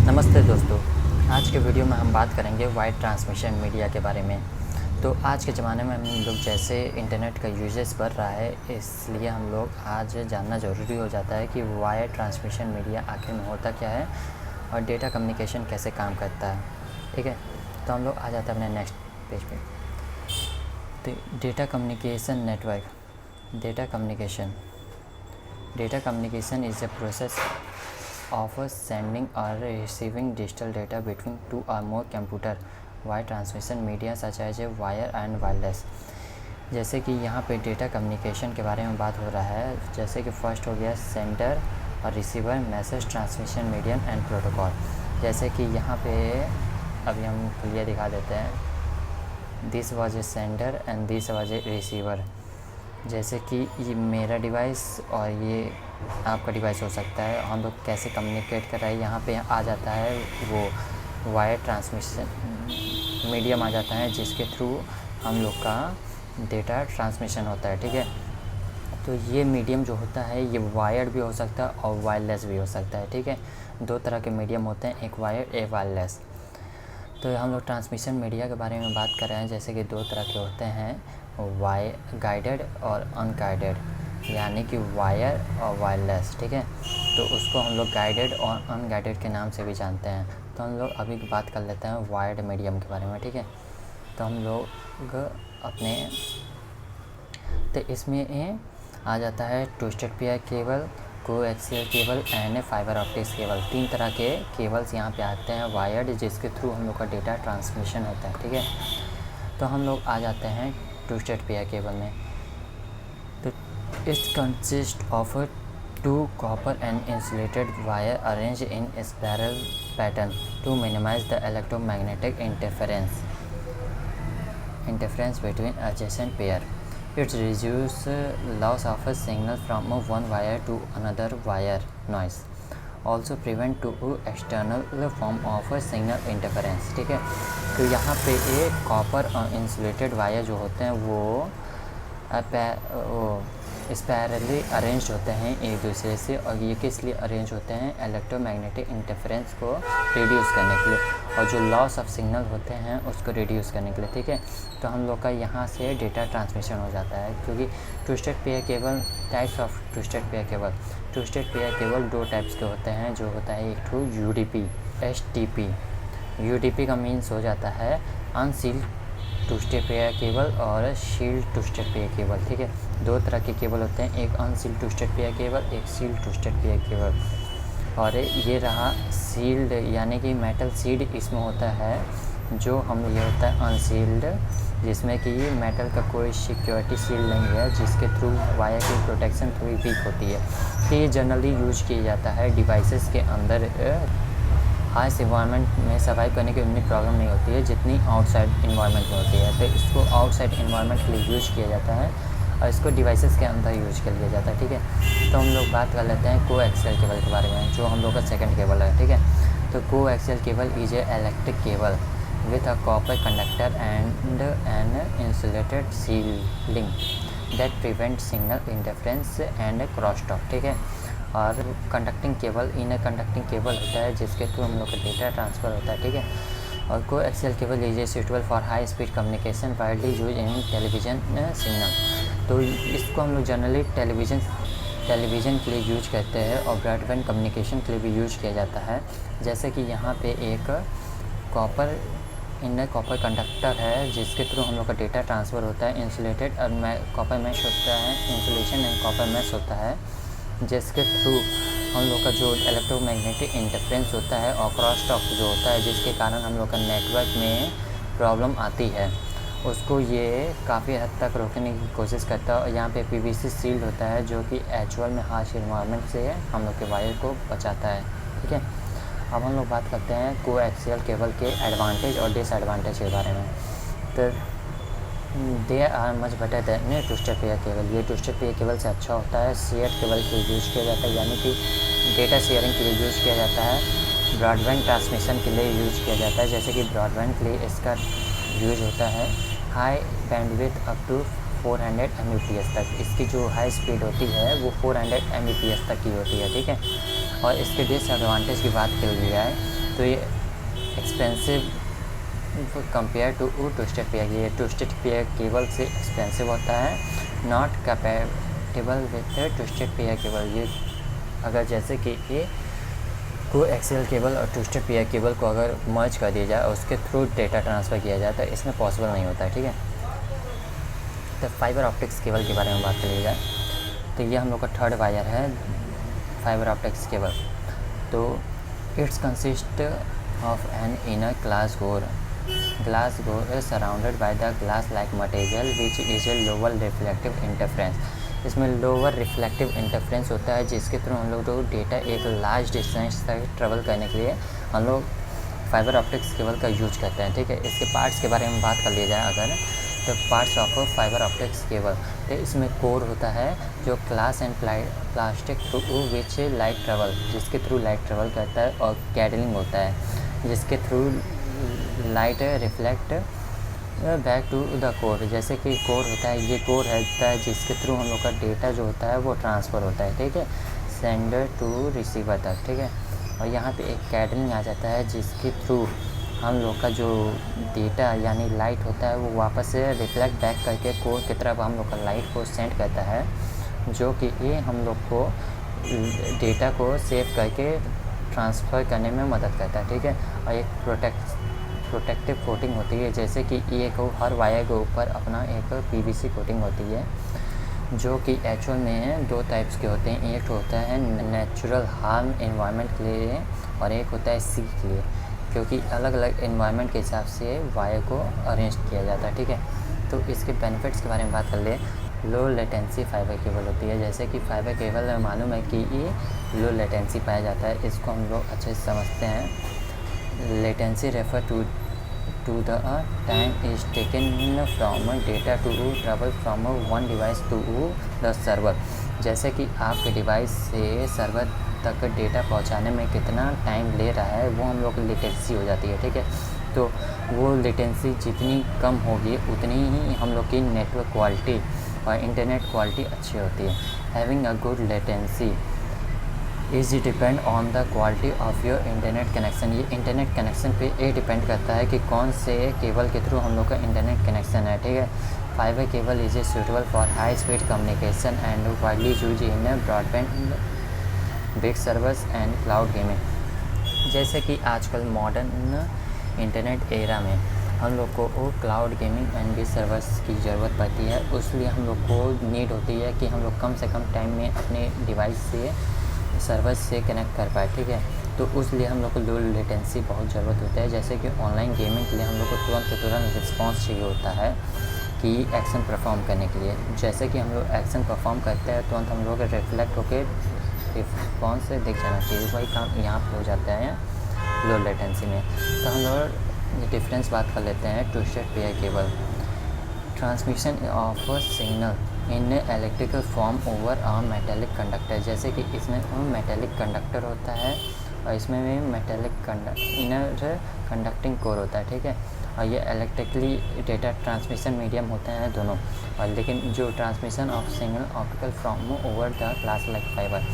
नमस्ते दोस्तों। आज के वीडियो में हम बात करेंगे वायर ट्रांसमिशन मीडिया के बारे में। तो आज के ज़माने में हम लोग जैसे इंटरनेट का यूजेस बढ़ रहा है, इसलिए हम लोग आज जानना ज़रूरी हो जाता है कि वायर ट्रांसमिशन मीडिया आखिर में होता क्या है और डेटा कम्युनिकेशन कैसे काम करता है। ठीक है, तो हम लोग आ जाते हैं अपने नेक्स्ट पेज पे। तो data communication network. Data communication is a process of sending or receiving digital data between two or more computer via transmission media such as a wire and wireless। जैसे कि यहाँ पे डेटा कम्युनिकेशन के बारे में बात हो रहा है, जैसे कि फर्स्ट हो गया सेंडर और receiver message transmission medium and protocol. जैसे कि यहाँ पे अभी हम क्लियर दिखा देते हैं, this was a sender and this was a receiver. जैसे कि ये मेरा डिवाइस और ये आपका डिवाइस हो सकता है, हम लोग कैसे कम्युनिकेट कर रहे हैं, यहाँ पे आ जाता है वो वायर ट्रांसमिशन मीडियम आ जाता है, जिसके थ्रू हम लोग का डेटा ट्रांसमिशन होता है। ठीक है, तो ये मीडियम जो होता है ये वायर्ड भी हो सकता है और वायरलेस भी हो सकता है। ठीक है, दो तरह के मीडियम होते हैं, एक वायर्ड एक वायरलेस। तो हम लोग ट्रांसमिशन मीडिया के बारे में बात कर रहे हैं, जैसे कि दो तरह के होते हैं, गाइडेड और अनगाइडेड, यानी कि वायर और वायरलेस। ठीक है, तो उसको हम लोग गाइडेड और अनगाइडेड के नाम से भी जानते हैं। तो हम लोग अभी बात कर लेते हैं वायर्ड मीडियम के बारे में। ठीक है, तो हम लोग अपने तो इसमें आ जाता है twisted pair cable, coaxial cable and fibre optics cable. तीन तरह के केबल्स यहाँ पे आते हैं वायर्ड, जिसके थ्रू हम लोग का डेटा ट्रांसमिशन होता है। ठीक है, तो हम लोग आ जाते हैं ट्विस्टेड पेयर केबल में। तो it consist of two copper and insulated wire arrange in spiral pattern to minimize the electromagnetic interference between adjacent pair. It reduces loss of a signal from one wire to another wire noise. Also prevent to external form of signal interference। ठीक है, तो यहाँ पे एक copper और insulated wire जो होते हैं वो स्पायरली अरेंज होते हैं एक दूसरे से, और ये किस लिए अरेंज होते हैं, इलेक्ट्रोमैग्नेटिक इंटरफेरेंस को रिड्यूस करने के लिए, और जो लॉस ऑफ सिग्नल होते हैं उसको रिड्यूस करने के लिए। ठीक है, तो हम लोग का यहाँ से डेटा ट्रांसमिशन हो जाता है, क्योंकि twisted pair cable types of twisted pair cable दो टाइप्स के होते हैं, जो होता है एक ठो UDP STP। UDP का मीन्स हो जाता है अनसील्ड ट्विस्टेड पेयर केबल और शील्ड ट्विस्टेड पेयर केबल। ठीक है, दो तरह के केबल होते हैं, एक अनसील्ड ट्विस्टेड पेयर केबल, एक सील्ड ट्विस्टेड पेयर केबल। और ये रहा सील्ड, यानी कि मेटल सीड इसमें होता है, जो हम ये होता है अनसील्ड, जिसमें कि मेटल का कोई सिक्योरिटी सील नहीं है, जिसके थ्रू वायर की प्रोटेक्शन थोड़ी वीक होती है। तो ये जनरली यूज किया जाता है डिवाइसेस के अंदर हार्श इन्वायरमेंट में सर्वाइव करने की उतनी प्रॉब्लम नहीं होती है जितनी आउटसाइड इन्वायरमेंट में होती है। तो इसको आउटसाइड इन्वायरमेंट के लिए यूज किया जाता है और इसको डिवाइसेस के अंदर यूज कर लिया जाता है। ठीक है, तो हम लोग बात कर लेते हैं कोएक्सियल केबल के बारे में, जो हम लोग का सेकंड केबल है। ठीक है, तो coaxial cable is a electric cable with a copper conductor and an insulated shielding that prevents signal interference and crosstalk। ठीक है, और कंडक्टिंग केबल कंडक्टिंग केबल होता है, जिसके थ्रू हम लोग का डेटा ट्रांसफ़र होता है। ठीक है, और coaxial cable is suitable for high speed communication widely use in television signal. तो इसको हम लोग जनरली टेलीविज़न के लिए यूज करते हैं और ब्रॉडबैंड कम्युनिकेशन के लिए भी यूज किया जाता है। जैसे कि यहाँ पे एक कॉपर कंडक्टर है, जिसके थ्रू हम लोग का डेटा ट्रांसफ़र होता है। इंसुलेटेड और कॉपर मैश होता है, इंसुलेशन एंड कॉपर मैश होता है, जिसके थ्रू हम लोग का जो इलेक्ट्रोमैग्नेटिक इंटरफेरेंस होता है और क्रॉस टॉक जो होता है, जिसके कारण हम लोग का नेटवर्क में प्रॉब्लम आती है, उसको ये काफ़ी हद तक रोकने की कोशिश करता है। और यहाँ पे PVC सील्ड होता है, जो कि एक्चुअल में हार्श इन्वायरमेंट से हम लोग के वायर को बचाता है। ठीक है, अब हम लोग बात करते हैं कोएक्सियल केबल के एडवांटेज और डिसएडवांटेज के बारे में। तो they are much better than twisted pair cable. ये ट्विस्टेड पेयर केबल से अच्छा होता है। शेयर्ड केबल के लिए यूज़ किया जाता है, यानी कि डेटा शेयरिंग के लिए यूज़ किया जाता है। ब्रॉडबैंड ट्रांसमिशन के लिए यूज़ किया जाता है, जैसे कि ब्रॉडबैंड के लिए इसका यूज़ होता है high bandwidth up to 400 Mbps तक। इसकी जो हाई स्पीड होती है वो 400 Mbps तक की होती है। ठीक है, और इसके डिसएडवांटेज की बात कर ली जाए तो ये expensive compare to twisted pair, ये ट्विस्टेड पेयर केबल से एक्सपेंसिव होता है, not compatible with twisted pair cable. ये अगर जैसे कि ये कोएक्सियल केबल और ट्विस्टेड पेयर केबल को अगर मर्ज कर दिया जाए और उसके थ्रू डेटा ट्रांसफ़र किया जाए तो इसमें पॉसिबल नहीं होता है, ठीक है। तो फाइबर ऑप्टिक्स केबल के बारे में बात कर ली जाए तो ये हम लोग का थर्ड वायर है फाइबर ऑप्टिक्स केबल। तो it's consist of an inner glass गोर is surrounded by the glass like material which is a lower reflective interference। इसमें लोअर रिफ्लेक्टिव इंटरफ्रेंस होता है जिसके थ्रू हम लोग जो डेटा एक लार्ज डिस्टेंस तक ट्रेवल करने के लिए हम लोग फाइबर ऑप्टिक्स केबल का यूज करते हैं, ठीक है। इसके पार्ट्स के बारे में बात कर लिया जाए अगर तो parts of fibre optics cable, तो इसमें कोर होता है जो glass and plastic through which light travel, जिसके थ्रू लाइट ट्रेवल करता है, और कैडलिंग होता है जिसके through light reflect back to the core. जैसे कि कोर होता है, ये कोर होता है जिसके थ्रू हम लोग का डेटा जो होता है वो ट्रांसफ़र होता है, ठीक है, सेंडर टू रिसीवर तक, ठीक है। और यहाँ पे एक कैडलिंग आ जाता है जिसके थ्रू हम लोग का जो डेटा यानी लाइट होता है वो वापस से रिफ्लेक्ट बैक करके कोर की तरफ हम लोग का लाइट को सेंड करता है, जो कि ये हम लोग को डेटा को सेव करके ट्रांसफ़र करने में मदद करता है, ठीक है। और एक प्रोटेक्टिव कोटिंग होती है, जैसे कि ये को हर वायर के ऊपर अपना एक पीवीसी कोटिंग होती है, जो कि एक्चुअल में दो टाइप्स के होते हैं। एक होता है नेचुरल हार्म एनवायरनमेंट के लिए और एक होता है सी के लिए, क्योंकि अलग अलग एनवायरनमेंट के हिसाब से वायर को अरेंज किया जाता है, ठीक है। तो इसके बेनिफिट्स के बारे में बात कर ले। लो लेटेंसी फाइबर केबल होती है, जैसे कि फाइबर केबल में मालूम है कि ये लो लेटेंसी पाया जाता है, इसको हम लोग अच्छे से समझते हैं। Latency refer to the time is taken from data to travel from one device to the server. जैसे कि आपके डिवाइस से सर्वर तक डेटा पहुंचाने में कितना टाइम ले रहा है वो हम लोग की लेटेंसी हो जाती है, ठीक है। तो वो लेटेंसी जितनी कम होगी उतनी ही हम लोग की नेटवर्क क्वालिटी और इंटरनेट क्वालिटी अच्छी होती है। Having a good latency is depend on the quality of your internet connection. ये इंटरनेट कनेक्शन पे ये डिपेंड करता है कि कौन से केबल के थ्रू हम लोग का इंटरनेट कनेक्शन है, ठीक है। Fibre cable is suitable for high speed communication and widely use in broadband big servers and cloud gaming. जैसे कि आजकल मॉडर्न इंटरनेट एरा में हम लोग को cloud gaming and big servers की ज़रूरत पड़ती है, उसलिए हम लोग को नीड होती है कि हम लोग कम से कम टाइम में अपने डिवाइस से सर्वर से कनेक्ट कर पाए, ठीक है। तो उसलिए हम लोग को लो लेटेंसी बहुत ज़रूरत होता है। जैसे कि ऑनलाइन गेमिंग के लिए हम लोग को तुरंत रिस्पॉन्स चाहिए होता है कि एक्शन परफॉर्म करने के लिए। जैसे कि हम लोग एक्शन परफॉर्म करते हैं तुरंत हम लोग रिफ्लेक्ट होकर रिस्पॉन्स से दिख जाना चाहिए, वही काम यहाँ पर हो जाता है लो लेटेंसी में। तो हम लोग डिफरेंस बात कर लेते हैं। Twisted pair cable, transmission of signal in electrical form over a metallic conductor. जैसे कि इसमें मेटेलिक कंडक्टर होता है और इसमें भी मेटेलिक इनर कंडक्टिंग कोर होता है, ठीक है। और ये इलेक्ट्रिकली डेटा ट्रांसमिशन मीडियम होते हैं दोनों। और लेकिन जो transmission of signal optical from over the glass like fibre,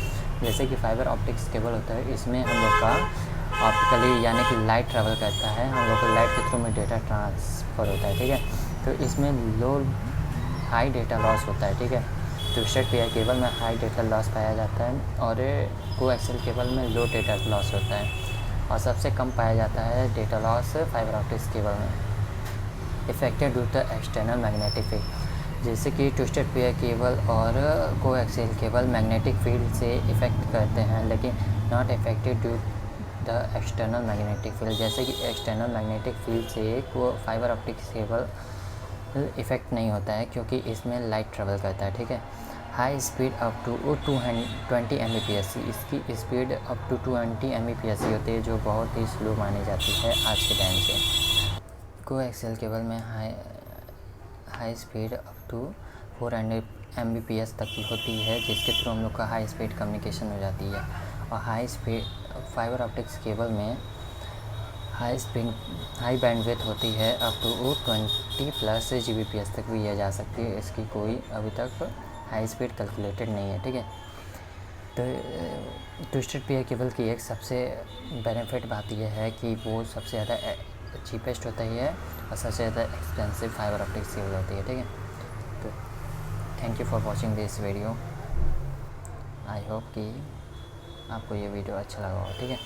जैसे कि फाइबर ऑप्टिक्स केबल होता है, इसमें हम लोग का ऑप्टिकली यानी कि लाइट ट्रेवल करता है, हम लोग को लाइट के थ्रू में डेटा ट्रांसफ़र होता है, ठीक है। तो इसमें हाई डेटा लॉस होता है, ठीक है। ट्विस्टेड पेयर केबल में हाई डेटा लॉस पाया जाता है और कोएक्सियल केबल में लो डेटा लॉस होता है और सबसे कम पाया जाता है data loss fibre optics cable में। Affected due to external magnetic field, जैसे कि ट्विस्टेड पेयर केबल और कोएक्सियल केबल मैग्नेटिक फील्ड से इफ़ेक्ट करते हैं, लेकिन not affected due the external magnetic field. जैसे कि एक्सटर्नल मैग्नेटिक फील्ड से फाइबर ऑप्टिक्स केबल इफ़ेक्ट नहीं होता है क्योंकि इसमें लाइट ट्रेवल करता है, ठीक है। High speed up to 220 Mbps, इसकी स्पीड अप टू 20 Mbps होती है, जो बहुत ही स्लो मानी जाती है आज के टाइम से। कोएक्सियल केबल में high speed up to 400 Mbps तक की होती है, जिसके थ्रू हम लोग का हाई स्पीड कम्युनिकेशन हो जाती है। और high speed fibre optics cable में हाई बैंडविड्थ होती है, अप टू 20+ Gbps तक भी यह जा सकती है। इसकी कोई अभी तक हाई स्पीड कैलकुलेटेड नहीं है, ठीक है। तो ट्विस्टेड पेयर केबल की एक सबसे बेनिफिट बात यह है कि वो सबसे ज़्यादा चीपेस्ट होता ही है और सबसे ज़्यादा एक्सपेंसिव फाइबर ऑप्टिक्स केबल होती है, ठीक है। तो thank you for watching this video. I hope कि आपको ये वीडियो अच्छा लगा हो, ठीक है।